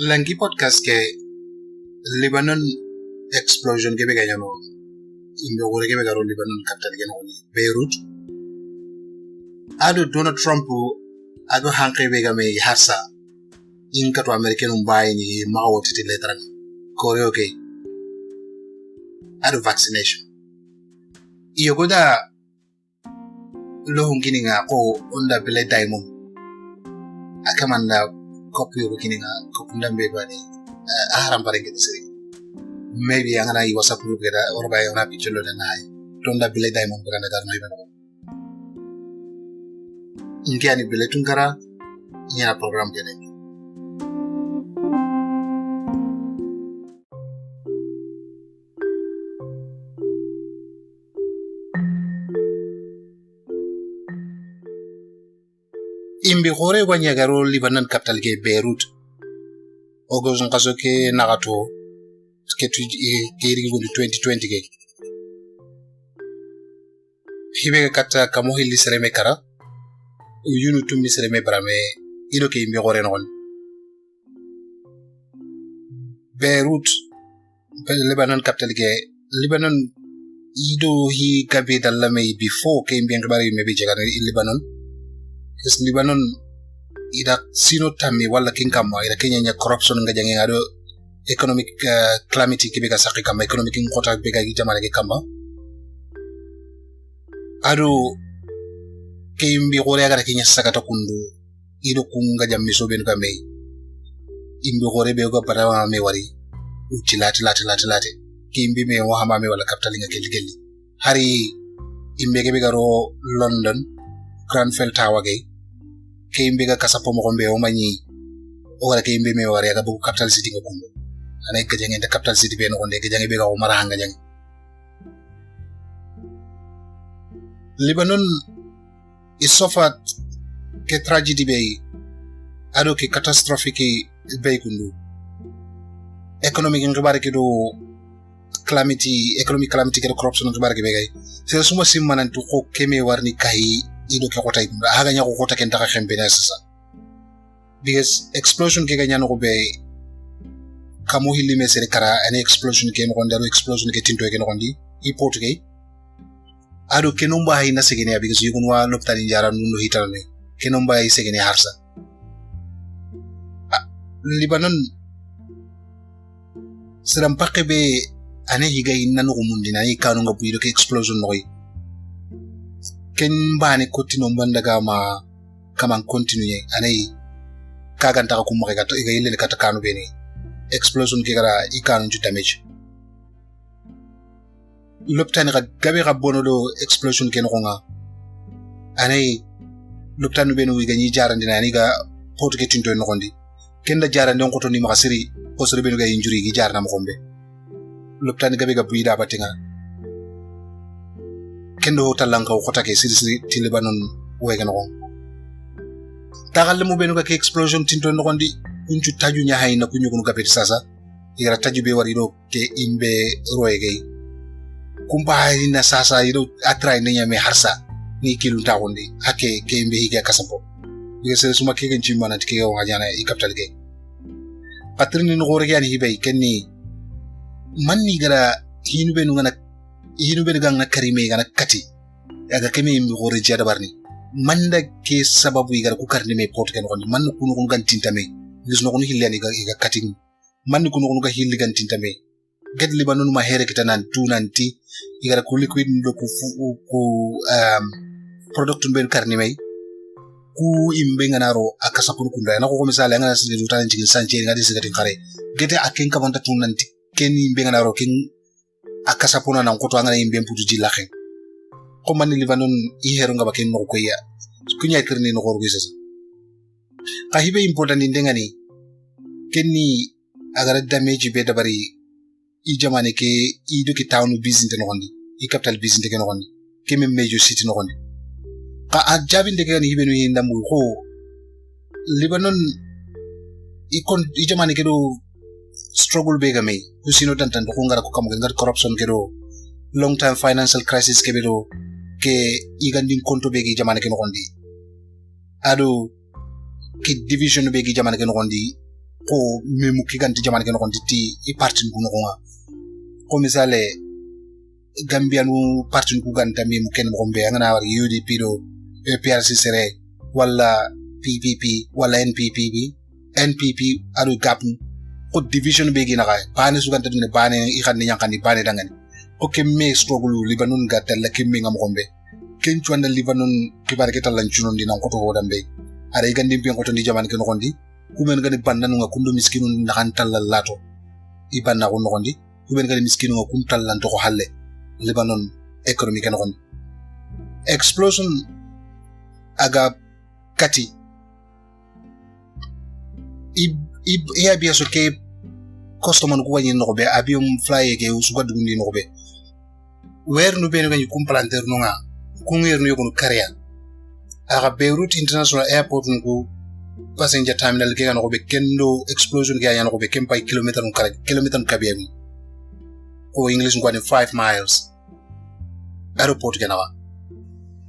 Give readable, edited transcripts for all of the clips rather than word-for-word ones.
Langi podcast ke Lebanon explosion ke bega nyano imbe gore ke bega ro Lebanon capital ke no Beirut ado Donald Trump ado hanke bega me hasa inka to American umbai ni mawo titi letran kore okay ado vaccination iyo goda lo hungini nga ko onda bele diamond akamanda copy of beginning a Kundambe bani aharam parenge siri maybe angana I WhatsApp group geda or by ona picture lo dana tonda bile diamond branda garno ibano inge ani bile tunkara nya program gede imbi gore wanya garo Lebanon capital ke Beirut ogozon kaso ke nagato ke tu ke ringo 2020 ke hibe kata kamo hili sereme kara yunu tummi sereme brame ido ke imbi gore non Beirut Lebanon capital ke Lebanon ido hi gabe dalame before ke imbi ngabari mebe jegana Lebanon Kes Lebanon ida sino tami wala kinkama ida Kenya nya corruption nga jange ado economic calamity kibega saki kama economic ngota bega jamana ke kama ado kimbi gore aga Kenya sakata kundu ido kunga jammi so ben kame imbi gore be go para me wari utilati lati kimbi me wahama me wala capital nga kelli hari imbe ke bega ro London Grenfell Tower gay Kimbe ga kasapo mo kombe o manyi o wala kimbe me wari aga bu capital city ngo kombo ana ke jange capital city be no onde ke jange be ga o mara hanga jange Lebanon is suffered ke tragedy be ado ke catastrophe ke be kundu economic ngibare ke do economic calamity ke corruption ngibare ke be gay se suma simmanan tu ko keme warni kai ido ke kota ibunda haga nya ko kota ken taka khembena sasa because explosion ke ganya no be kamo hili mesere kara an explosion ke no ndaro explosion ke tinto ke no ndi report ke ado ke numba hay na segene because yugun wa loptani jara nunu hitalne ke numba hay segene harsa Lebanon siram pakke be ane higa inna no mundina ni kanu nga buido ke explosion noy ken bani kotino bandaga ma kaman continue anay kagan ta ko mo ga to ga yele kata kanu beni explosion ke gara ikanu ju damage loptani ga gabe ga bonodo explosion ken ko nga anay loptanu beni wi ga ni jarandina ni ga pot ke tinto no gondi ken da jarande on ko to ni ma siri o sori beni ga injury gi jarna mo kombe loptani gabe ga buida batinga kendo talanka ko take siri ti Lebanon wega no tagalle mo benu ka ke explosion tinto no gondi kunju taju nya hayna kunyu ko gabet sasa ira taju be wari do ke imbe roege kumba hayna sasa iro atray nya me harsa ni kilu ta gondi ake ke imbe higa kasapo yese suma ke ganci mana tike o ngajana I capital ke patrini no gore yani hibay kenni manni gara hinu benu ngana hinu be gang na karime gana kati aga keme mi gore jada barni manda ke sababu igara ku karni me pot ken gondi man ku no gan tintame gis no ko hilani ga kati man ku no ga hilli gan tintame ged Lebanon ma here kitanan tunanti igara ku liquid ndo ku product ben karni me ku imbe ngana ro akasa ku kunda na ko misale ngana sidu tan jigin sanje ngadi sigati khare gede aken ka banta tunanti ken imbe ngana ro ken akasa pona na nkoto angana imbe mputu jilaxe ko man Lebanon I hero ngaba ken no ko ya kunya kirni no gorgo sesa ka hibe important ndengani kenni agara damage be dabari I jamane ke I do ki town business no gondi I capital business ke no gondi ke mem major city no gondi ka ajabi ndeke ni hibe no yindamu ko Lebanon I jamane ke do struggle bega me kusino tantan ko ngara ko kam ngar corruption ke do long time financial crisis ke be do ke igandin konto begi jamane ke no gondi ado ki division begi jamane ke no gondi ko memu kiganti jamani ke no kondi ti I parti ku no nga ko misale Gambianu parti ku ganta memu ken mo be ngana war UDP do PRC sere wala PPP wala NPP adu gap ko division be gina kay bane su ganta dine bane I xanni yankani bane dangani ko kemme struggle Lebanon gatal la kemme ngam gombe ken chuanda Lebanon kibare ketal lan chunon dina ko to dambe ara igandi mbi ko to ndi jamani ke no kondi kumen gani bandan nga kundu miskinu nakantal lato ibanna ko no kondi kumen gani miskinu nga kuntal lan to ko halle Lebanon economic no kondi explosion aga kati I abia so ke customer ko wani no be abium fly ke usuga dundi no be wer no be no gani kumplanter no nga kungir no yokono carrier aga Beirut International Airport ngo passenger terminal ke no be kendo explosion ke ya no be kempai kilometer kabiam ko English ngwani 5 miles airport kenawa.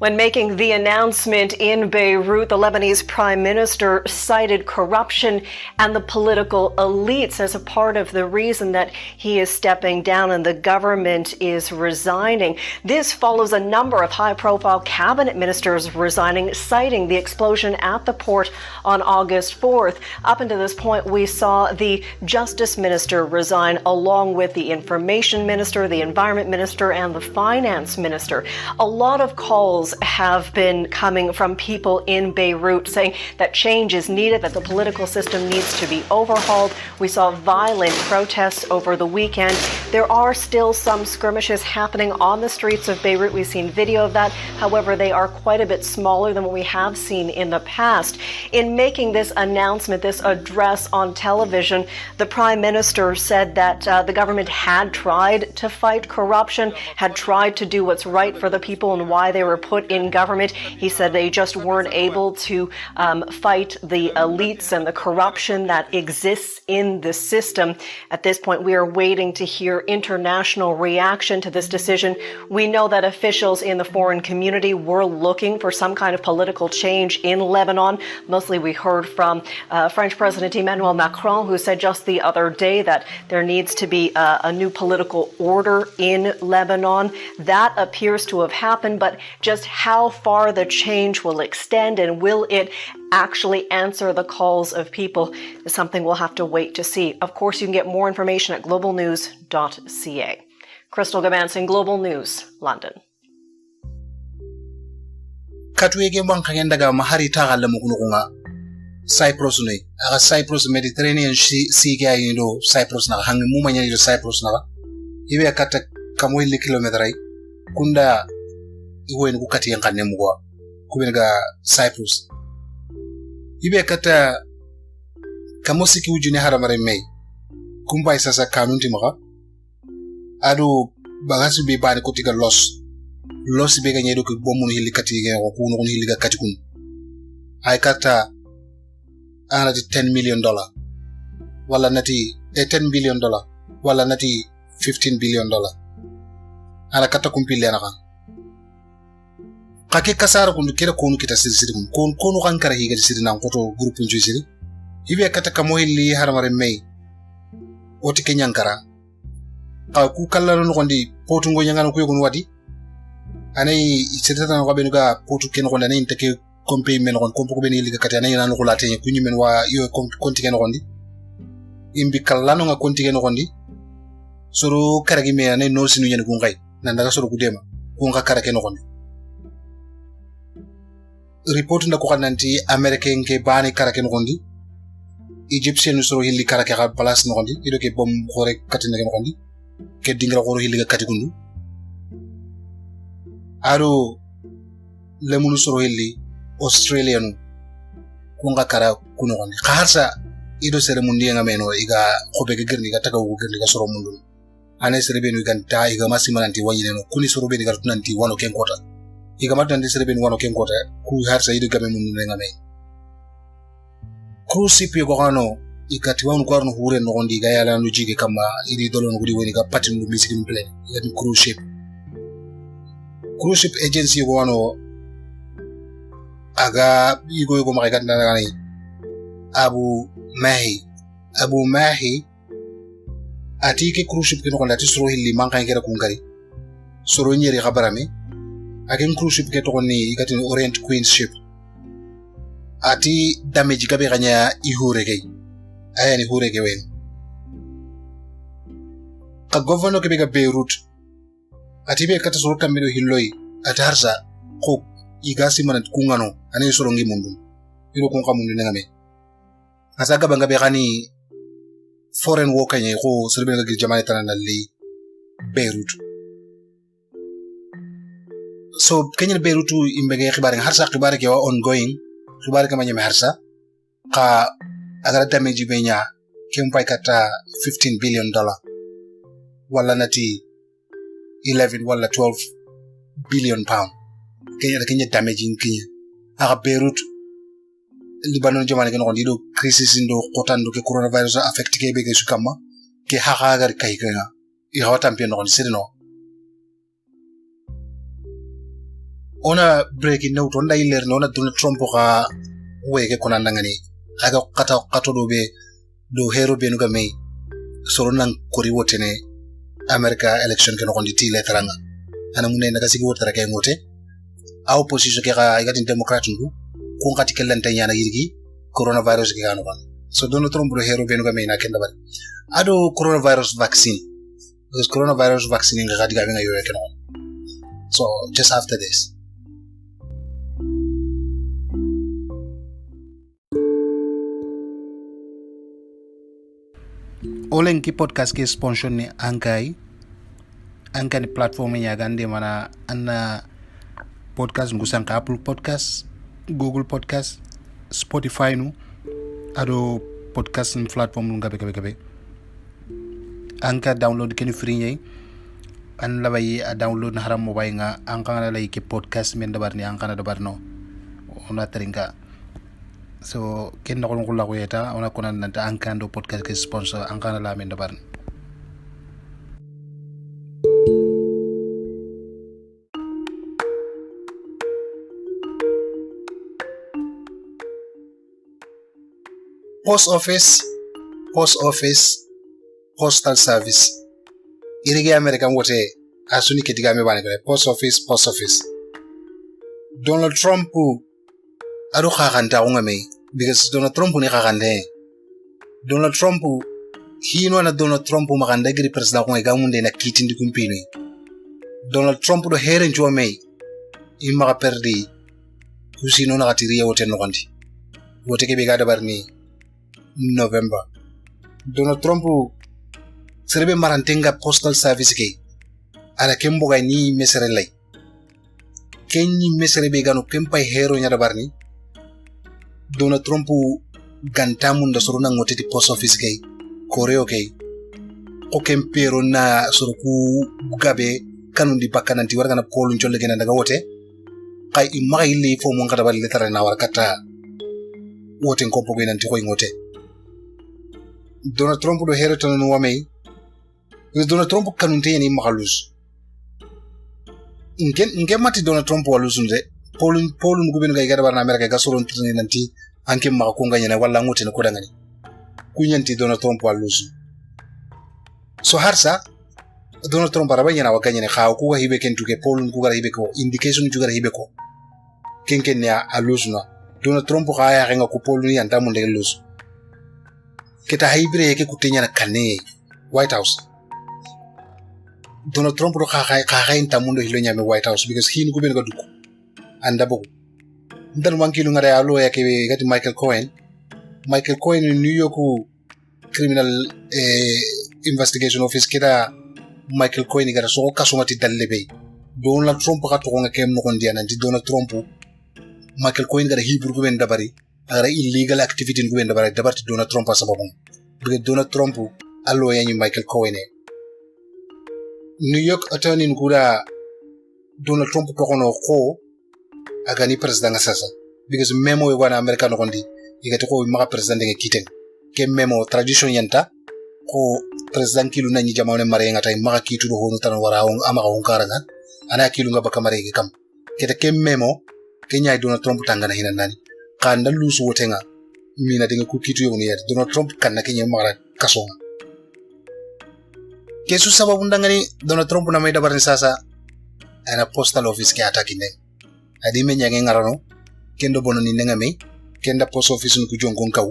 When making the announcement in Beirut, the Lebanese prime minister cited corruption and the political elites as a part of the reason that he is stepping down and the government is resigning. This follows a number of high-profile cabinet ministers resigning, citing the explosion at the port on August 4th. Up until this point, we saw the justice minister resign along with the information minister, the environment minister, and the finance minister. A lot of calls have been coming from people in Beirut saying that change is needed, that the political system needs to be overhauled. We saw violent protests over the weekend. There are still some skirmishes happening on the streets of Beirut. We've seen video of that. However, they are quite a bit smaller than what we have seen in the past. In making this announcement, this address on television, the Prime Minister said that the government had tried to fight corruption, had tried to do what's right for the people and why they were put in government. He said they just weren't able to fight the elites and the corruption that exists in the system. At this point, we are waiting to hear international reaction to this decision. We know that officials in the foreign community were looking for some kind of political change in Lebanon. Mostly we heard from French President Emmanuel Macron, who said just the other day that there needs to be a new political order in Lebanon. That appears to have happened, but just how far the change will extend and will it actually answer the calls of people is something we'll have to wait to see. Of course, you can get more information at globalnews.ca. Crystal Gamanson, Global News, London. Katwege mwankangen daga mahari tagalla mukununga Cyprus ne aga Cyprus Mediterranean Sea ga yindo Cyprus na hangi mumanya yindo Cyprus na ibe kata kamwili kilometrai kunda iwe nuku kati yankane mwa kubenga Cyprus ibe kata kamosiki ujune haramare mei kumbai sasa kanunti maka adu bagasi be bani kotiga loss be ganyedo ko bomunu hili kati ga ko kuno hili ga kati kun ay kata ana $10 million wala nati $10 billion wala nati $15 billion ana kata kumpile na kan kake kasara kundu kera konu kita siri kun konu kan kara higa siri nan koto group nju siri ibe kata kamo hili haramare mei oti kenyankara ka ku kallalo no kondi potu ngo nyangana ku yogon wadi anay setata ko benuga potu ken ko nanay take kompe men kon kompo ko beni liga kati anay nanu ko late ku nyumen wa yo konti ken kondi imbi kallano nga konti ken kondi soro karagi me anay no sinu yen ku ngay nan daga soro ku dema ku nga karake no kondi report ndako kananti american ke bani karake no kondi Egyptian soro hilli karake ka place no kondi ido ke bom xore kati no kondi ke dingra xoro hilli ga kati kundu aro lemunu soro hilli Australian kunga kara kuno kondi kharsa ido sere mundi nga meno iga xobe ga gerni ga tagaw gerni ga soro mundu ane sere benu ganta iga masimananti wanyine no kuni soro beni ga tunanti wano ken kota iga matandi sere beni wano ken kota ku harsa ido game mundu nga me cruise go gano ikati wanu ko arno hure no gondi ga yala no jige kama idi dolon gudi woni ga patin no misikin plane yadi cruise ship agency go wano aga igo maka ganda ngani abu mai Abu Mahi ati ke cruise ship ke no ndati soro hilli mankan kera kungari soro nyeri khabarame aken cruise ship ke to ni ikati Orient Queen ship ati damage gabe ganya ihure gay aya ni hure ge wen ka governor ke be ga Beirut ati be kata soro kambe do hilloi ati harsa ko igasi manat kungano ani soro ngi mundu iro kun kamundu ngame asaga banga be gani foreign worker nye ko serbe ga jamane tanana li Beirut so Kenya Beirut imbege khibare harsa khibare ke wa ongoing khibare kama nyame harsa ka agara damage benya kempai kata $15 billion wala nati 11 wala 12 billion pound Kenya damage in Kenya aga Beirut Lebanon jamane ken ngondi do crisis ndo kotando ke coronavirus affect ke be ke sukama ke haga gar kai kana I hawata mpia no sirino ona break in note onda iler no na Donald Trump ka wege konanda ngani aga kato do be do hero be no game soro nan kori wotene America election ke no ngondi ti letranga ana munne naga sigi wotara ke ngote a opposition ke ga igati democrat ndu kun kati kellante nyana yirgi coronavirus ke gano ban so Donald Trump do hero be no game na kenda bari ado coronavirus vaccine because coronavirus vaccine nga gadi gabe nga yoye ke no so just after this Olen ki podcast ke sponsor ni Ankai ni platform ya gande mana anna podcast ngusan ka Apple Podcast, Google Podcast, Spotify nu ado podcast platform ngabe gabe Anka download ken free nyai an labay a download na haram mobile nga anka na lay ke podcast men dabar ni anka na dabar no ona tringa so ken nakon ko la ko yeta ona konan nanta anka ndo podcast ke sponsor anka na la men dabar post office postal service irige American wote asuni ketigame bane post office Donald Trump ado khaganta ngame because Donald Trump ni khagande Donald Trump hino na Donald Trump maganda giri president ko ngamunde na kitindi kumpini Donald Trump do here njome imma perdi kusino na katiriya wote no gondi wote ke be gada barni November Donald Trump serbe marantenga postal service ke ala kembo ga ni mesere lay kenyi mesere be gano kempai hero nya dabarni Donald Trump gantamu nda sorona ngoteti post office ke koreo ke ko kempero na soroku gabe kanundi bakananti warga na polu njolle gena daga wote kai imaili fo mo ngata balle tara na warkata wote ngompo gena nti ko ngote Donald Trump do hero tan no wamei Donald Trump kanunte ni magalus ngen mati Donald Trump walusunde polun ngubenu ga igara barna America ga soron tini nanti anke maka ko nganya na walla ngote na kodangani kunyanti Donald Trump walusu so harsa Donald Trump arabanya na wakanya ne khaw ko hibe kentu ke polun ku gara hibe ko indication ju gara hibe ko kenken ya alusuna Donald Trump khaya nga ko polun yanta mun de lusu kita haibre yake kutenya na kane White House Donald Trump ro kha intamundo hilo nyame White House because hini kubenu ga duko anda bogo ndan wankilu ngara alo yake gati Michael Cohen in New York criminal investigation office kita Michael Cohen gara so kasumati dallebe Donald Trump ka to nga kem no kondia nanti Donald Trump Michael Cohen gara hibur kuben dabari agara illegal activity kuben dabari dabarti Donald Trump sababu because Donald Trump alo yanyi Michael Cohen New York attorney ngura Donald Trump ko kono ko agani president sasa because memo we wana America no kondi igati ko maka president nge kiten ke memo tradition yanta ko president kilu nanyi jamane mare ngata maka kitu do hono tan wara on ama on karanga ana kilu ngaba kamare ke kam kete ke memo ke nyaay Donald Trump tangana hinan nani kanda lusu wotenga mina dinga ku kitu yoni ya Donald Trump kan na kenya mara kasonga kesu sababu ndangani Donald Trump na maida barni sasa ana postal office ke atakine adi me nyange ngarano kendo bono ni ngame kenda post office ku jongon kaw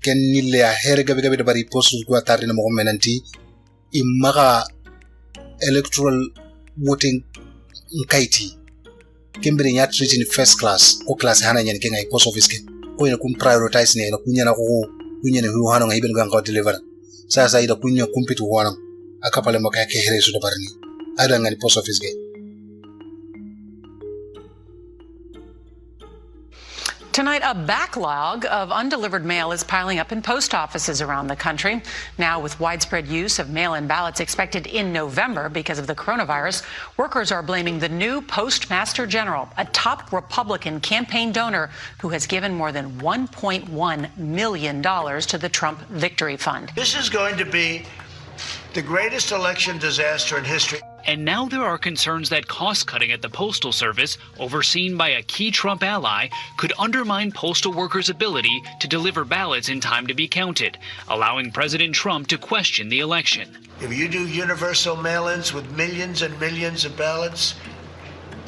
ken nille ya here gabe gabe bari post ku atarina mo menanti imaga electoral voting nkaiti kembere nya treat in first class ko class hana nyen kenga post office ke ko ina kum prioritize ne na kunya na ko kunya ne hu hana ngai ben ga deliver sasa ida kunya compete wana akapale maka ke here su da barni ada ngani post office ke. Tonight, a backlog of undelivered mail is piling up in post offices around the country. Now, with widespread use of mail-in ballots expected in November because of the coronavirus, workers are blaming the new Postmaster General, a top Republican campaign donor who has given more than $1.1 million to the Trump Victory Fund. This is going to be the greatest election disaster in history. And now there are concerns that cost-cutting at the Postal Service, overseen by a key Trump ally, could undermine postal workers' ability to deliver ballots in time to be counted, allowing President Trump to question the election. If you do universal mail-ins with millions and millions of ballots,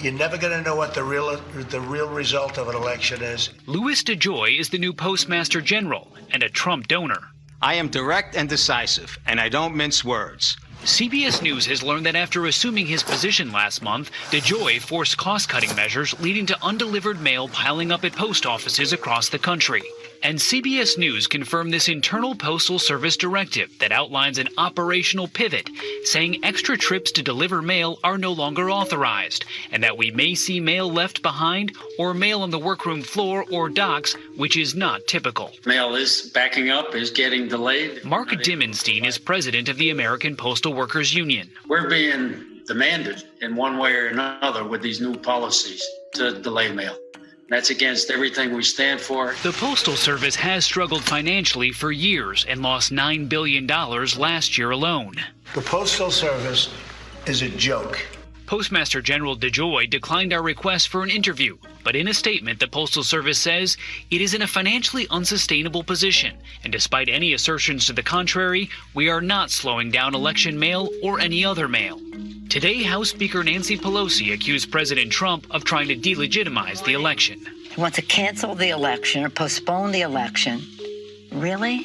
you're never going to know what the real result of an election is. Louis DeJoy is the new Postmaster General and a Trump donor. I am direct and decisive, and I don't mince words. CBS News has learned that after assuming his position last month, DeJoy forced cost-cutting measures leading to undelivered mail piling up at post offices across the country. And CBS News confirmed this internal Postal Service directive that outlines an operational pivot, saying extra trips to deliver mail are no longer authorized, and that we may see mail left behind or mail on the workroom floor or docks, which is not typical. Mail is backing up, is getting delayed. Mark Dimenstein is president of the American Postal Workers Union. We're being demanded in one way or another with these new policies to delay mail. That's against everything we stand for. The Postal Service has struggled financially for years and lost $9 billion last year alone. The Postal Service is a joke. Postmaster General DeJoy declined our request for an interview, but in a statement, the Postal Service says it is in a financially unsustainable position, and despite any assertions to the contrary, we are not slowing down election mail or any other mail. Today, House Speaker Nancy Pelosi accused President Trump of trying to delegitimize the election. He wants to cancel the election or postpone the election. Really?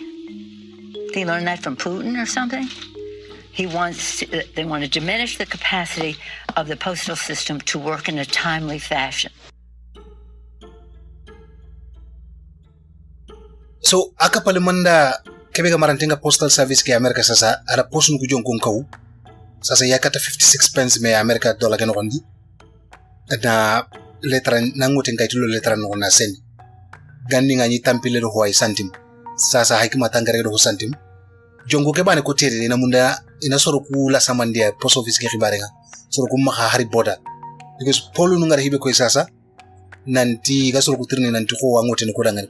Did he learn that from Putin or something? They want to diminish the capacity of the postal system to work in a timely fashion. So, akapalimanda kebega marantinga postal service ke America sasa ara posun ku jonkon kaw sasa yakata 56 pence me America dollar gano kondi na letra nangote ngaitulo letra no na sen gandi nga ni tampile do hoy santim sasa haikima tangare do santim jongo ke bane ko tere na munda ina soro ku la samandia post office ke khibarenga soro ku maha hari border because polu nu ngara hibe ko sasa nanti gasoro ku tirni nanti ko wangote ne ko dangani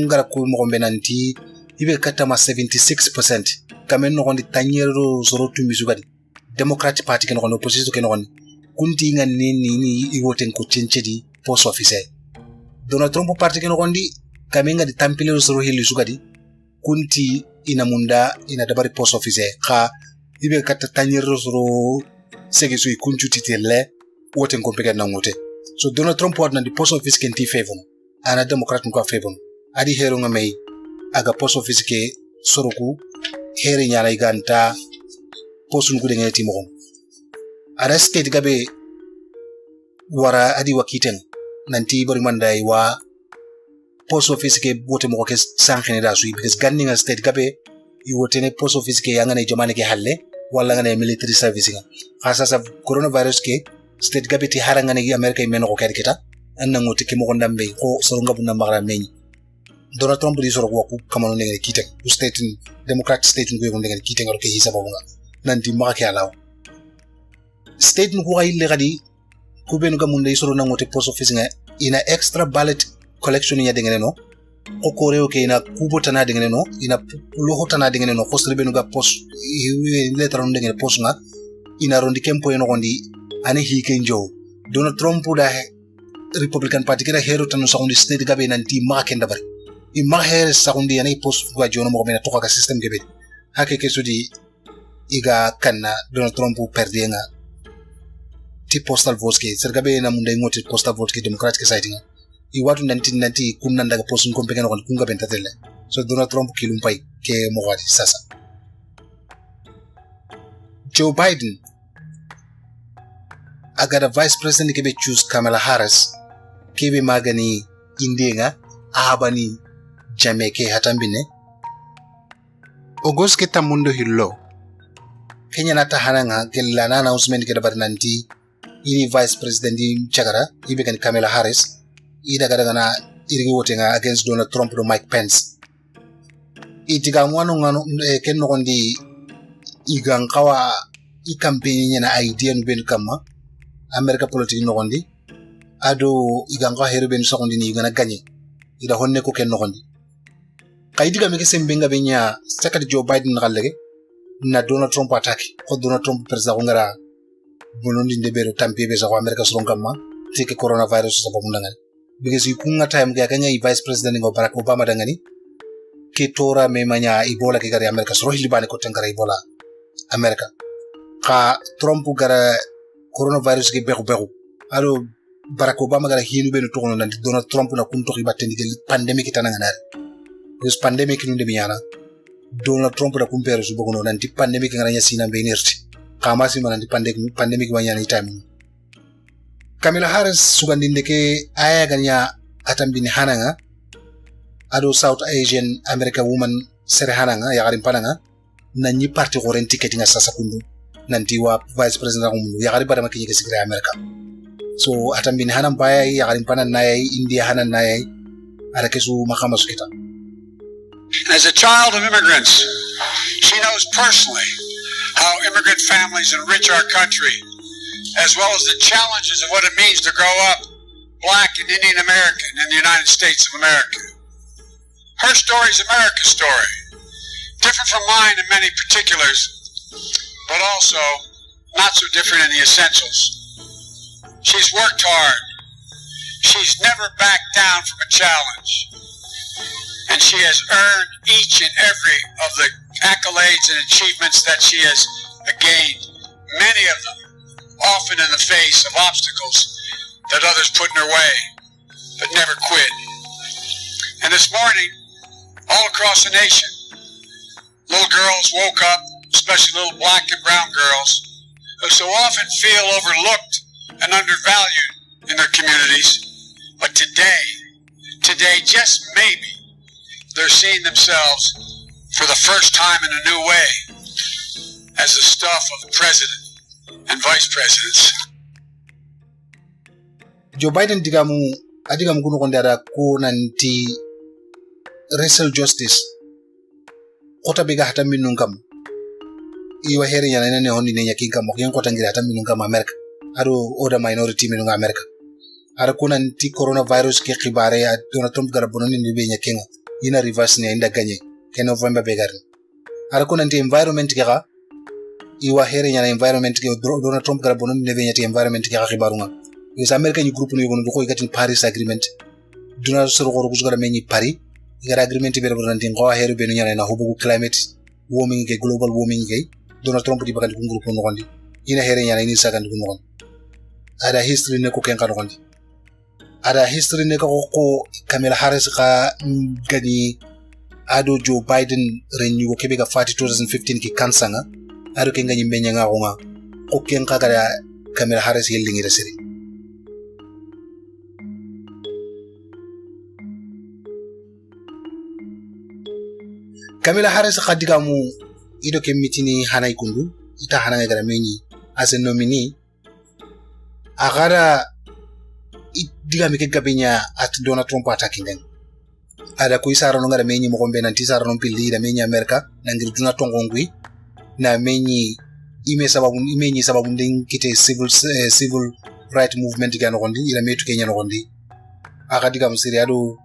ngara ko mo gombe nanti hibe kata ma 76% kamen no gondi tanyero soro tumbi sugadi Democratic Party ke no gondi opposition ke no gondi kunti nga ni iwoten ko chenchedi post office Donald Trump party ke no gondi kamenga di tampile soro hili sugadi kunti ina munda ina dabari post office ka ibe kata tanyero soro sege so ikunchu titelle woten ko pega na ngote so Donald Trump wat na di post office ke nti favor ana Democrat ko favor adi hero nga mai aga post office ke soroku here nyala iganta posun ku de ngeti mo ara state gabe wara adi wakiten nanti bari mandai wa post office ke bote mo ke sankhene da su because ganninga state gabe iwotene post office ke yanga ne jomane ke halle wala ngane military service nga khasa sa coronavirus ke state gabe ti haranga ne America imeno ko kadi kita anna ngoti ke mo ndambe ko soronga bunna magara meñi Donald Trump di soro ko kamano ne kite state Democrat state ngo ngene kite ngoro ke hisaba bunga nanti maka alaw state ko ay le gadi ko benu ga mun soro na ngote post office nga ina extra ballot collection ya dengene no ko koreo ke ina kubota na dengene no ina lohota na dengene no ko sere benu ga post letter on dengene post nga ina rondi kempo eno gondi ani hike njo Donald Trump da Republican Party kira hero tanu sa state gabe nanti maka ndabari imaher sakundi yana post kwa jono mo mena toka ka system gebe hake kesudi iga kanna Donald Trump perdenga ti postal votes ke sergabe na munda ngoti postal vote ke democratic side nga I watu 1990 kunna ndaga post nkompe kana kunga bentatele so Donald Trump kilumpai ke mo wadi sasa Joe Biden agada vice president kebe choose Kamala Harris kebe magani indenga abani jameke hatambine Ogos kita mundo hillo Kenya nata hananga kelana announcement ke dabar nanti ini vice president di chagara ibe kan Kamala Harris ida gadagana irigi wotenga against Donald Trump do Mike Pence itiga mwanu ngano ken nogondi igang kawa I campaign nyana idea ben kama America politique nogondi ado igang kawa heru ben sokondi ni gana gagner ida honne ko ken nogondi kaidiga meke sembenga benya sakati Joe Biden ngalege na Donald Trump attack ko Donald Trump perza ngara bonondi ndebero tampi be sa America sronkama tike coronavirus so bamundangal because ikunga time ga kanya vice president ngo Barack Obama dangani ke tora memanya Ebola ke gari America so hilibane ko tangara Ebola America ka Trump gara coronavirus ke beru alo Barack Obama gara hinu beno to ngono nandi Donald Trump na kunto ribatendi ke pandemic tananga nar because pandemic nunde biyana Donald Trump da kumpere su bogono nanti pandemic ngaranya sina be nerti kama sima nanti pandemic wanya ni time Kamala Harris sugandinde ke aya ganya atambini hananga ado South Asian American woman sere hananga ya garim pananga nanyi parti goren ticket nga sasa kundu nanti wa vice president ngumu ya garim pada makinye ke sigre America so atambini hanan baya ya garim panan nayai India hanan nayai ara kesu makama sukita As a child of immigrants, she knows personally how immigrant families enrich our country, as well as the challenges of what it means to grow up Black and Indian American in the United States of America. Her story is America's story, different from mine in many particulars, but also not so different in the essentials. She's worked hard. She's never backed down from a challenge. And she has earned each and every of the accolades and achievements that she has gained, many of them often in the face of obstacles that others put in her way, but never quit. And this morning, all across the nation, little girls woke up, especially little Black and brown girls, who so often feel overlooked and undervalued in their communities. But today, just maybe, they're seeing themselves for the first time in a new way as the stuff of president and vice presidents. Joe Biden digamu kuno kondara ko nanti racial justice kota bega hata minun kam iwa here yana nene honni nenya kinga mo yen kota ngira hata minun kam America aro oda minority minun America ara ko nanti coronavirus ke khibare Donald Trump gara bononi ni be nyakinga ina reverse ni inda ganye ke November begarin ara ko nanti environment ga iwa here yana environment ke Donald Trump gara bononi ne be nyati environment ke khibarunga is America ni group ni gono ko igatin Paris agreement Donald soro ko gara menyi Paris igara agreement be nanti ngo here be nyana na hubu climate warming ke global warming ke Donald Trump di bakandi group no gondi ina here yana ni sagandi no gondi ada history ne ko ken kan gondi ada history ne ko Kamala Harris ka gani ado Joe Biden renew ko kebe ga 2015 ki kansanga ado ke ngani mbenya nga ko ken ka gara Kamala Harris yelingi resiri Kamala Harris khadiga mu ido ke mitini hanay kundu ita hananga gara menyi as a nominee agara diga mi ke gabenya at Donald Trump attacking them ada ko isara no ngara menyi mo gombe nanti sara no pilli da menyi America nangir duna tongongui na menyi imenyi sababu ndin kite civil right movement ga no gondi ila metu Kenya no gondi aga diga musiri ado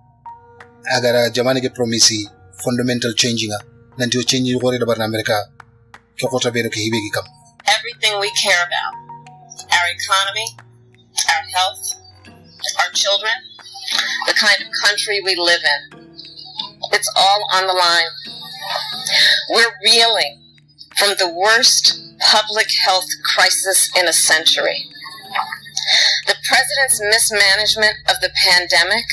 agara jamani ke promise fundamental changing nanti o change gore da barna America ke kota bero ke hibegi kam everything we care about, our economy, our health, our children, the kind of country we live in, It's all on the line. We're reeling from the worst public health crisis in a century. The president's mismanagement of the pandemic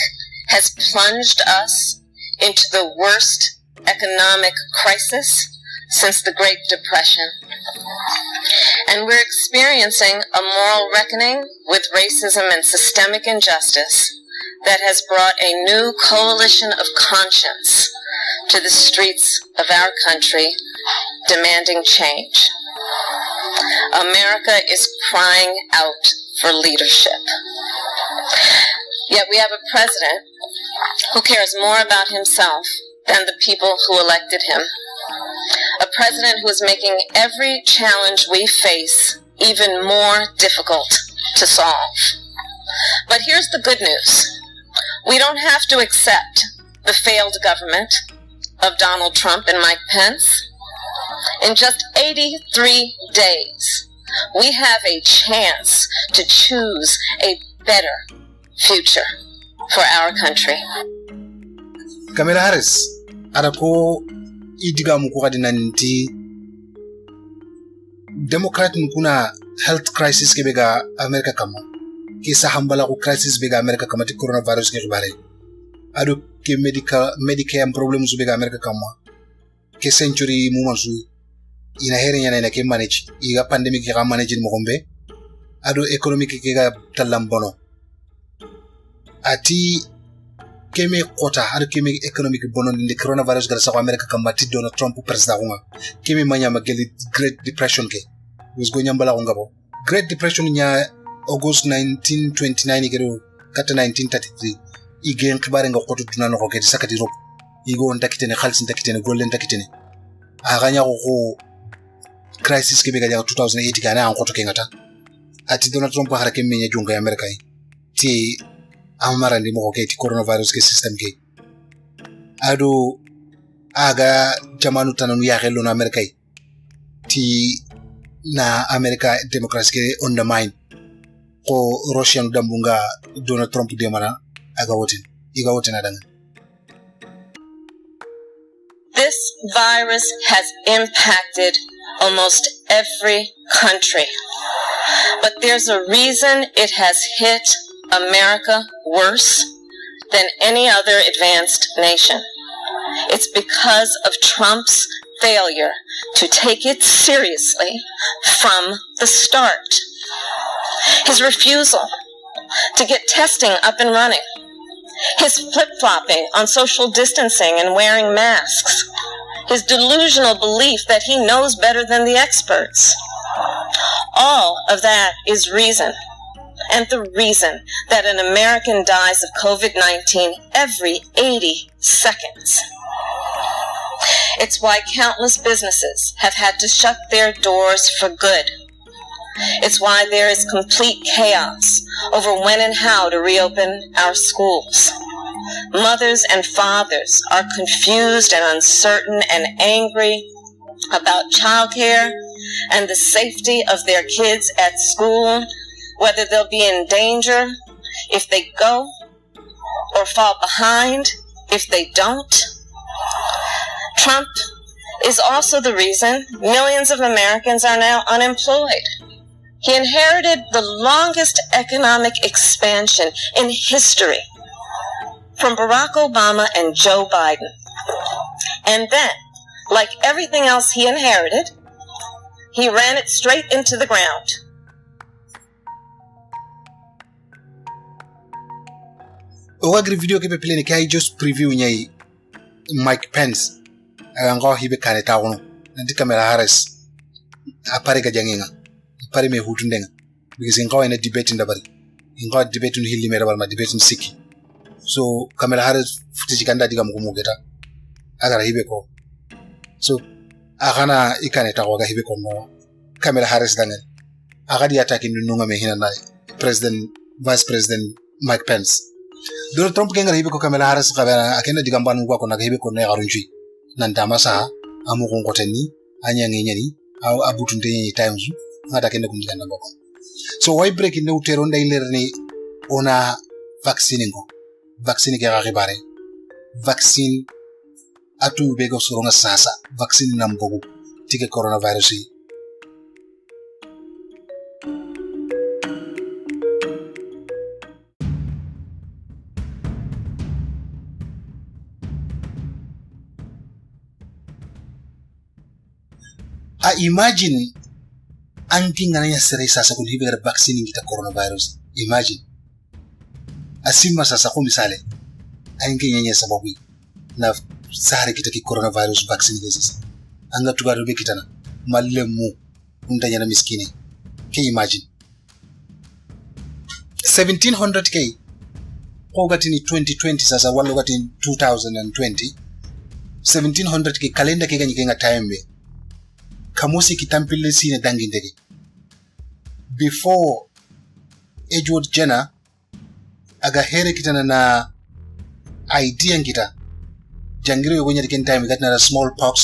has plunged us into the worst economic crisis since the Great Depression. And we're experiencing a moral reckoning with racism and systemic injustice that has brought a new coalition of conscience to the streets of our country, demanding change. America is crying out for leadership. Yet we have a president who cares more about himself than the people who elected him. A president who is making every challenge we face even more difficult to solve. But here's the good news. We don't have to accept the failed government of Donald Trump and Mike Pence. In just 83 days, we have a chance to choose a better future for our country. Kamala Harris, arako idiga mukwa dinanti Democrat kuna health crisis ke bega America kama. Kisa hambala ku crisis bega America kama ti coronavirus ke bare. Ado ke Medicare problems bega America kama. Ke century mumansu ina here nyana na ke manage. Iga pandemic ke manage mo gombe. Ado economic ke ga talambono. Ati keme kota ado keme economic bono ni coronavirus gara sa America kama ti Donald Trump president hunga. Keme manya mageli Great Depression ke. Was going nyambala ngabo. Great Depression nya August 1929 igero kata 1933 igen kibare nga koto tunano ko kedi sakati rop igo ndakitene khalsi ndakitene golle ndakitene aganya ko crisis ke bega 2008 kana an koto kengata ati Donald Trump harake menya junga ya America ti amara ndi mo ke ti coronavirus ke system ke ado aga jamanu tananu ya hello na America ti na America democracy ke undermine ko Russian dambunga Donald Trump demana aga wotin adanga. This virus has impacted almost every country, but there's a reason it has hit America worse than any other advanced nation. It's because of Trump's failure to take it seriously from the start. His refusal to get testing up and running. His flip-flopping on social distancing and wearing masks. His delusional belief that he knows better than the experts. All of that is reason. And the reason that an American dies of COVID-19 every 80 seconds. It's why countless businesses have had to shut their doors for good. It's why there is complete chaos over when and how to reopen our schools. Mothers and fathers are confused and uncertain and angry about childcare and the safety of their kids at school, whether they'll be in danger if they go or fall behind if they don't. Trump is also the reason millions of Americans are now unemployed. He inherited the longest economic expansion in history from Barack Obama and Joe Biden. And then, like everything else he inherited, he ran it straight into the ground. Ogagri video ke pepele ni kai just preview nyai Mike Pence ngo hibe kane tawono ndi Kamala Harris apare ga janginga pare me hutu ndenga because ngo ene debate ndabari ngo debate ni hilli mera balma debate siki so Kamala Harris futi jikanda diga mugumugeta agara hibe ko so agana ikane tawo ga hibe ko no Kamala Harris dangal agadi attacking nunga me hina na president vice president Mike Pence Donald Trump kenga hibe ko Kamala Harris kabana akena diga mbanu kwa kona hibe ko ne garunji nandama sa amu ko ngoteni anyange nyani au abutunde nyi times ngata kende kunjikanda ngoko so why break in utero nda ilerni ona vaccine ke ga bare vaccine atu bego soronga sasa vaccine nambogu tike coronavirus yi a imagine anki ngana sere sasa kun hibe vaccine ngita coronavirus imagine asimma sasa ko misale anki nyanya sababu na sare kita ki coronavirus vaccine cases anga tugaro be kitana mallemu untanya na miskini ke imagine 1700k ko gatini 2020 sasa wallo gatini 2020 1700k kalenda ke ganyi kenga time kamusi kitampile sine dangindege before Edward Jenner aga here kitana na idea ngita jangiro yogo nyari ken time gatna na smallpox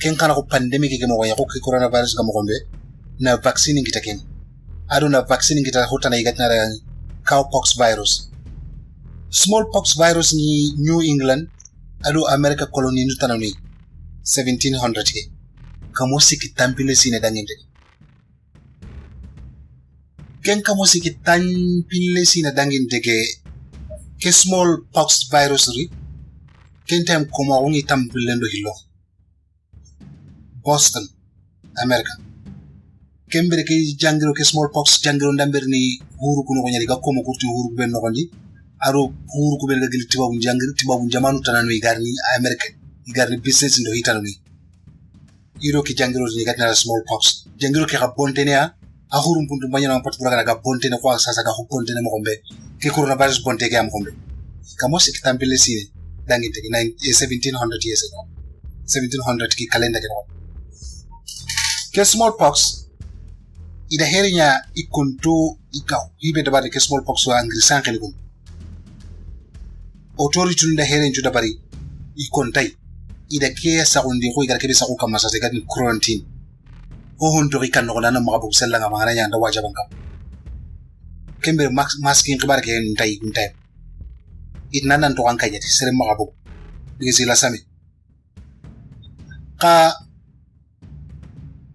ken kana ko pandemic ke mo waya ko coronavirus ga mo gombe na vaccine ngita ken ado na vaccine ngita hotana igatna na cowpox virus smallpox virus ni New England ado America colony nu tanani 1700k kamosi kitampile sine dangindege ken kamosi kitampile sine dangindege ke smallpox virus ri ken time koma wongi tampilendo hillo Boston America kembere ke jangiro ke smallpox jangiro ndamber ni huru kuno nyari ga komo kurti huru ben nokondi aro huru ko belga gili tibabu jangiro tibabu jamanu tanano igarni America igarni business ndo hitano ni iro ki jangiro ni gatna smallpox jangiro ke gabontene a huru mpundu banyana mpatu kuraga ga bontene kwa sasa ga bontene mo gombe ke coronavirus bonte ke am gombe kamosi kitampile sine dangite 1700 years ago 1700 ki calendar ke smallpox ida herinya ikonto ikaw hibe dabari ke smallpox wa angri sankeli kum authority nda herenju dabari ikontai ida ke sagundi ko igara ke bisa ko kamasa se gadni quarantine o hondo rikan no nana magabu sellanga mangana nyanda wajaban kam kembe masking kibar ke ntai itnanan to anka yati sere magabu bigisi la sami ka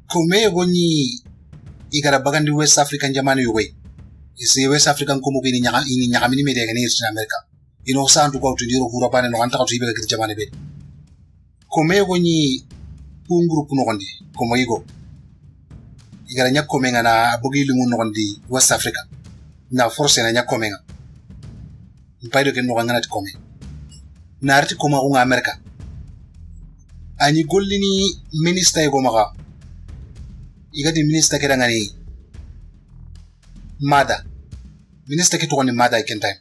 kome goni igara bagandi West African jamani yowe isi West African komo kini nyaka mini media gani in America ino santu ko tundiro hura bane no anta ko tibe gari jamani be kome goni un group no gondi komo igo igara nyakome ngana bogi limu no gondi West Africa na force na nyakome nga mpaido ke no ngana ti kome na arti koma ko America ani gollini minister e gomaga igati minister ke dangani mada minister ke to ni mada iken time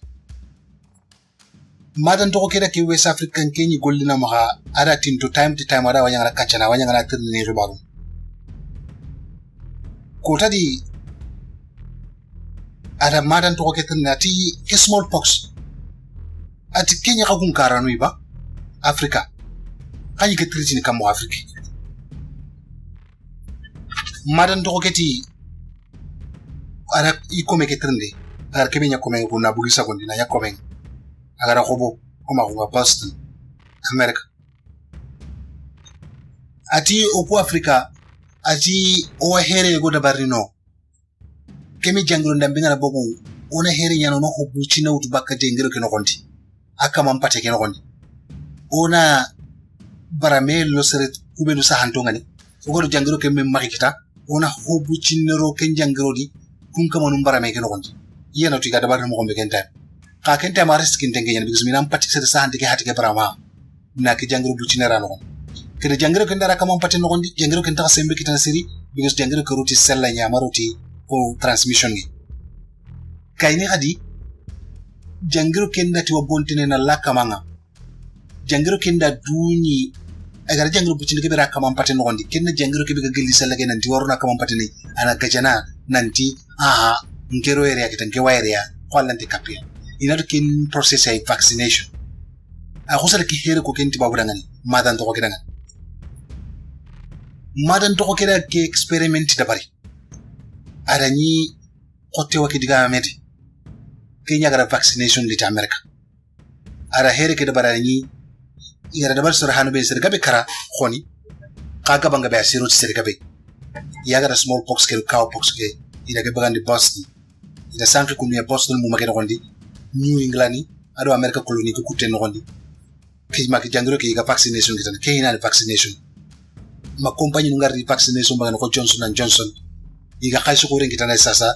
mada to ke da ke West African kenyi gollina maga ara tin to time ara wanyanga kachana wanyanga na tirni ribaru ko tadi ara mada to ke tirnati ke smallpox ati Kenya ka kun karanu iba Africa kanyi ke tritini kamo Africa madan to keti ara ikome ke trinde ara ke benya kome ko na bugisa gondi na yakome agara khobo koma ko Boston America ati opo Africa ati o here go da barino kemi jangiro ndambinga na bobo ona here nyano no hobu china utu bakate ngiro ke no gondi aka mampate ke no gondi ona baramel lo sere kubelu sa hantongani ogodo jangiro ke mem makita ona hobu chinero ken jangiro di kun kama num barame ke no gondi yena tuiga da barno mo gombe ken time ka ken time ares kin tenge yani because minam pati sere sa hante ke hati ke barama na ke jangiro bu chinera no ke de jangiro ken dara kama pati no gondi jangiro ken ta sembe kitan seri because jangiro ke roti sella nya maroti o transmission ni kayni hadi jangiro ken dati wa bontene na lakamanga jangiro ken da duni agar jangiro bucin ke bera kamam paten gondi ken jangiro ke be gelli sala ke nanti waruna kamam paten ana gajana nanti ngero area kitan ke wairea kwallanti kapia ina ken process ay vaccination a khosal ki here ko ken tibabu dangani madan to ko kidan madan to ko keda ke experiment da bari arani khotte wa ke diga meti kenya gara vaccination lit America ara here ke da barani igara dabar sura hanu be sergabe kara khoni kaga banga be asiru sergabe yaga small pox ke cow pox ke ida ke bagandi Boston ida sanki kumya Boston mu make nogondi New England ado America colony ko kutte nogondi ki maki jangiro ke ga vaccination kitan ke ina vaccination ma compagnie ngari vaccination bagano ko Johnson and Johnson iga khaisu ko rengi tanay sasa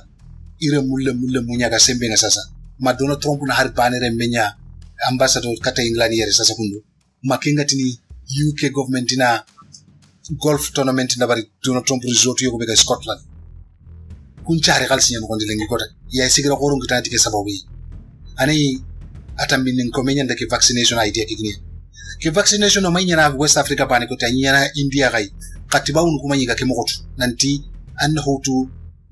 ire mulle munya ga sembe nga sasa ma Donald Trump na har banere menya ambassador kata England yere sasa kundu makinga tini UK government na golf tournament na bari Donald Trump resort yo ko be Scotland kun chari khalsi nyam kondi lengi kota ya sigira ko rongi tanati ke sababu ani atambi nin ko menya ndake vaccination idea kigni ke vaccination no manya na West Africa bani ko tanya na India gai katiba un kuma nyiga ke mokotu nanti an hotu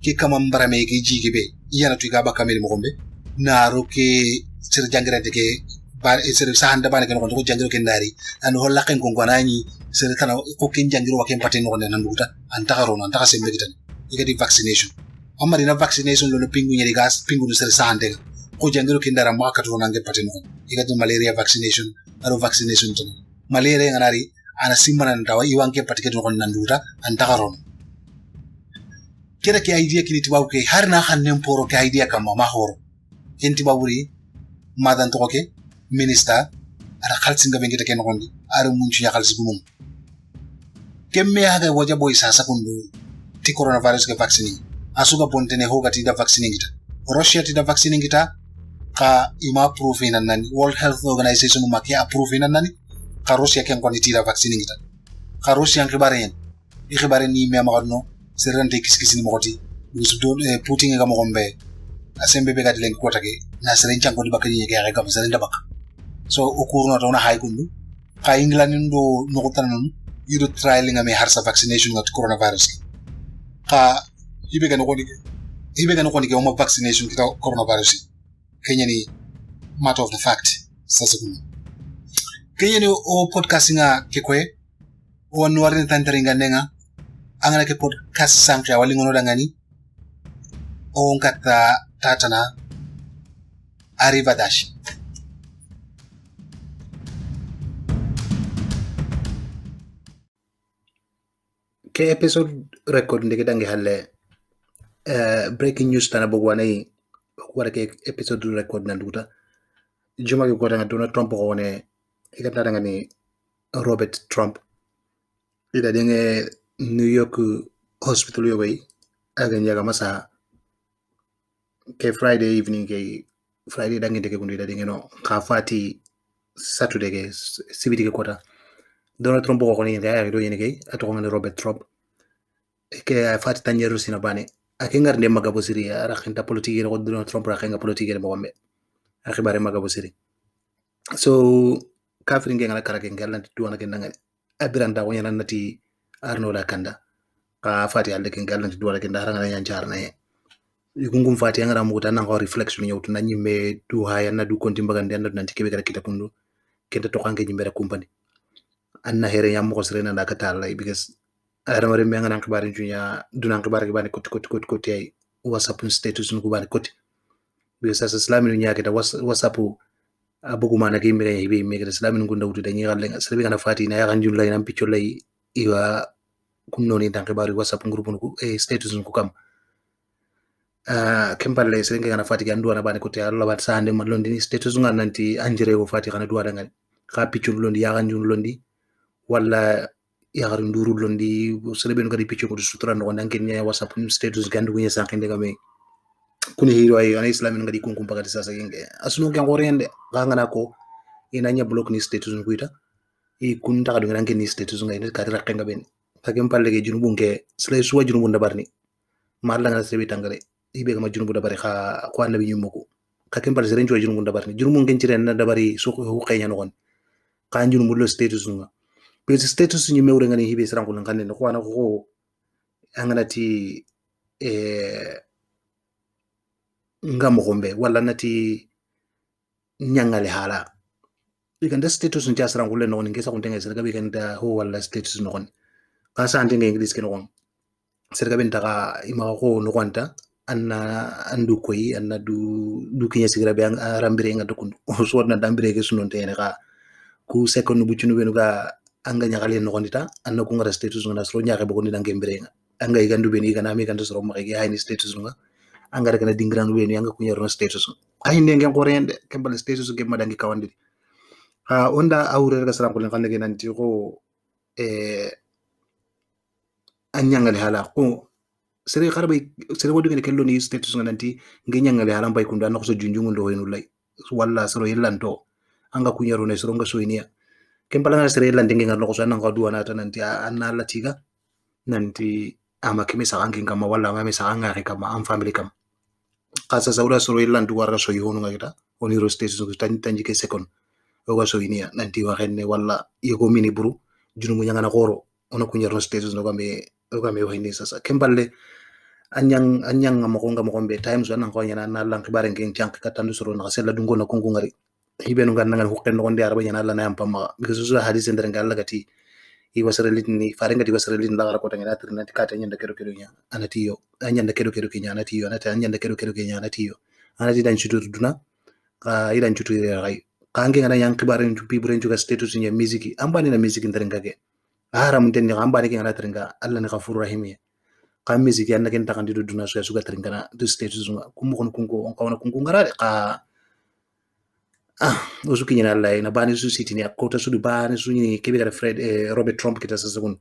ke kama mbarame ke jigi be yana tuiga ba kamel mo gombe naro ke sir jangira de ke bar sir sahanda bani ke ko jangiro ke ndari an holla ken ko ngonani sir kana ko ken jangiro wa ken paten no nan duta an tagaro nan taga sembe gitan igadi vaccination amma dina vaccination lo pingu nyeri gas pingu sir sahande ko jangiro ke ndara ma katro nange paten no igadi malaria vaccination aro vaccination to malaria nganari ana simana ndawa iwanke patike no nan duta an tagaro kera ke idea kini tibabu ke har na khannen poro ke idea kama ma horo en tibaburi madan to ke minister ara khalsinga bengita ken gondi ara munchi ya khalsi gumum kemme haga waja boy sasa kundu ti coronavirus ke vaccine asuga pontene hoga ti da vaccine ngita Russia ti da vaccine ngita ka ima approve nan World Health Organization ma ke approve nan ka Russia ken gondi ti da vaccine ngita ka Russia ngibare ni me magadno serante kiskisi mo goti usudon Putin ga mo gombe asembe be gadlen ko take na seren chango di bakari ga ga seren da bak so okurno to na hay kundu ka England ndo no ko tanan yido trialing ame harsa vaccination ngat coronavirus ka hibe ga no ko ni mo vaccination kita coronavirus kenya ni matter of the fact sasa kundu kenya ni o podcasting ke kwe o no warin tantaringa nenga angana ke podcast sank ya walingono dangani on kata tatana arrivederci ke episode record ndike dangi halle breaking news tana bogwanai wara ke episode record nanduta juma ke kota Donald Trump ko wone ikata dangani Robert Trump ida denge New York hospital yo way aga nyaga masa ke Friday evening ke Friday dangi deke kundu ida denge no ka fati Saturday ke sibiti ke kota Donald Trump ko ni ga do yene ke ato ngane Robert Trump ke fati tanjeru sina bane akengar ndem magabo siri ara khenta politique ko Donald Trump ra khenga politique mo gombe akhibare magabo siri so kafrin ngala karake ngala tuwana ke ndanga abiranda wonyana nati arno la kanda ka fati alde ke ngala nti duwala ke ndara ngala nyanjar na ye yugungum fati ngara muta na ko reflection nyawtu na nyime du haya na du konti mbagande na nanti kebe kala kita kundu kenta to kange nyimbe company anna here nyam ko srena na katal lay because ara mare me ngana khibari junya dunan khibari ke bani kot ay whatsapp status nu ko bani kot because as islami nya kita whatsapp abuguma na kimbe kay hibe me kita islami ngunda wutu dañi xal nga selabi kana fati na ya kan jullay nam piccio lay iwa kunno ni tan khibari whatsapp groupe nu status nu ko kam kempalle seringa kana fati gandu na bani kot ya Allah bat sande man londi status nga nanti anjire ko fati kana duwa dangal ka piccio londi ya kan londi wala ya garu nduru londi selabi no kadi piccio ko sutra no nanken ya whatsapp status gandu nya sankende game kuni hiro ay ana islami ngadi kunkum pagati sasa yenge asunu ke ngorende gangana ko ina nya block ni status nguita e kun ta kadu nganke ni status ngai ka tira kenga ben kagem palle ge junubu nke slay suwa junubu ndabarni marla ngana sebi tangale ibe ga ma junubu ndabari kha ko annabi nyumuko kagem palle seren juwa junubu ndabarni junubu ngen ci ren ndabari su ko xeyna non ka junubu lo status nga pe status ñu mewre ngani hibe sran ko ngane ko wana ko angana ti ngamo gombe wala nati nyangale hala iganda status ntia sran kulle non ngesa ko tenga serga biganda ho wala status non ka sa ante ngis ke non serga ben taka ima ko no kwanta anna andu koyi anna du kinya sigra be rambire nga dukundu so na dambire ke sunon tene ka ku second bu chunu benu ga anga nyakale no kondita anna ku ngara status ngana sro nyaake boko ni dangembre anga igandu beni gana mi kan sro ma ga hayni status nga anga rek na dingran beni anga ku nyaro status ay ne ngem ko rende kembal status ge madangi kawandi onda awre ga saram ko len xande nanti ko anyangale hala ko sere xarbe sere wodu ngene kello ni status nga nanti nge nyangale hala mbay kunda no so junjungu ndo hoynu lay walla sero yellanto anga ku nyaro ne sro nga soyniya kembal nga sere yellante nge ngar no so nan ko duwana tan nanti anna latiga nanti ama kemi sa angi kama walla ma sa anga kama am family kam kasa saura soro yellantu warga so yonu nga kita oni ro status ko tanji ke second o ga so inia nanti waxene walla yego mini buru junumu nyangana goro ona ku nyaro status no gambe wahini sasa kemballe anyang mo be times wana ko nyana na lan khibare ngeng tiank katandu soro na sella dungo na kungu ngari hibenu ngan ngan hukken no nde arba nyana la na yampa because so hadith ndere ngal lagati I was relating farenga di was relating la ko tangena tri nanti kata nyanda kero nya anatiyo anyanda kero nya anatiyo anata anyanda kero nya anatiyo anati dan chutu duna ka idan chutu rai kange ngana yang khibare njupi buren juga status nya music ambani na music ndere ngage haram tenni ambani ngana tringa alla ni ghafur rahim ka music yanna ken takandi duna so suga tringa du status nga kumu kungo on kawana kungo ngara ka osuki nyana Allah na bani su sitini akota su bani su ni kebe gara Fred Robert Trump kita sasagun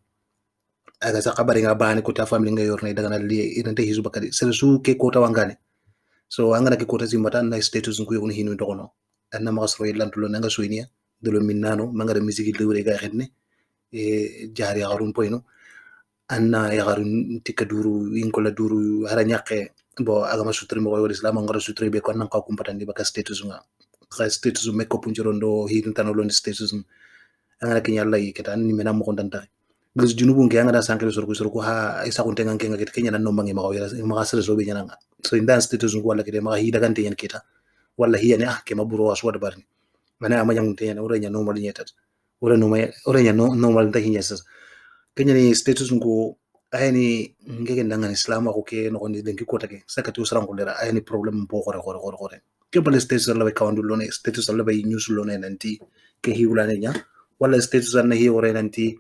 aga sa kabari nga bani ko ta family nga yorna daga na li irante hizu bakari sere su ke kota wangane so angana ke kota zimbata na status ngu yoni hinu dogono anna magasro yelantulo nga suinia delo minnano mangara musique lewre ga xedne jari garun poino anna ya garun tikaduru inkola duru hara nyaqe bo aga masutri mo wala islam ngara sutri be ko nan ka kumpatandi baka status nga status makeup njorondo hidin tanolon status angana kinyalla yikata ni mena mo kontanta gis junubu nge angana sankere sorko ha isa kuntenga ngenga ket kenya no mangi magawira magasere so be nyanga so indan status ngo wala kede maga hida gante yen kita wala hiya ne ke maburo aswad barni mana amanya ngunte yen ora nya normal nyetat ora nya normal ta hinya sas kenya ni status ngo ayani ngege ndanga islam ko ke no kondi denki kota ke sakati usran ko dera ayani problem bo gore ke bal status la ka wandu lone status la bay news lone nanti ke hiwlane nya wala status na hi ore nanti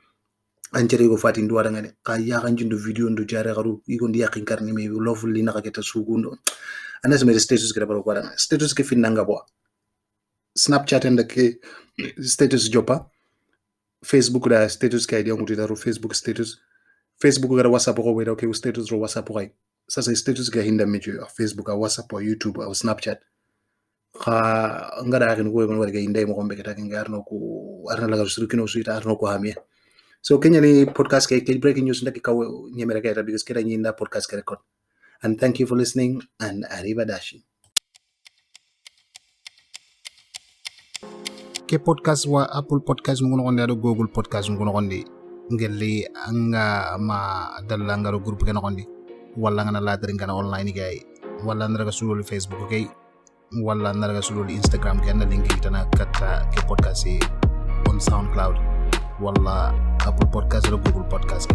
anjere go fati ndu wada ngane ka ya kan jindu video ndu jare garu igo ndi yakin karni me love li naka keta sugundo anas me status ke baro kwara status ke finanga bo snapchat and ke status jopa facebook da status ke idea nguti daru facebook status facebook gara whatsapp ko weda ke status ro whatsapp ko sasa status ke hinda mejo facebook whatsapp youtube snapchat kha ngara kin ko ngon warga indai mo kombe keta ngarno ko arna laga suru kino suita arno ko hamia so kenya ni podcast ke breaking news ndaki kaw nyemere keta because kera nyinda podcast ke record and thank you for listening and arrivederci ke podcast wa apple podcast ngono gonde do google podcast ngono gonde ngelli anga ma dalla ngaro groupe ke no gonde walla ngana la dere ngana online gay walla ndara sulul facebook okay wala naraga sulul Instagram ke anda link itana kata ke podcast on SoundCloud wala Apple Podcast atau Google Podcast ke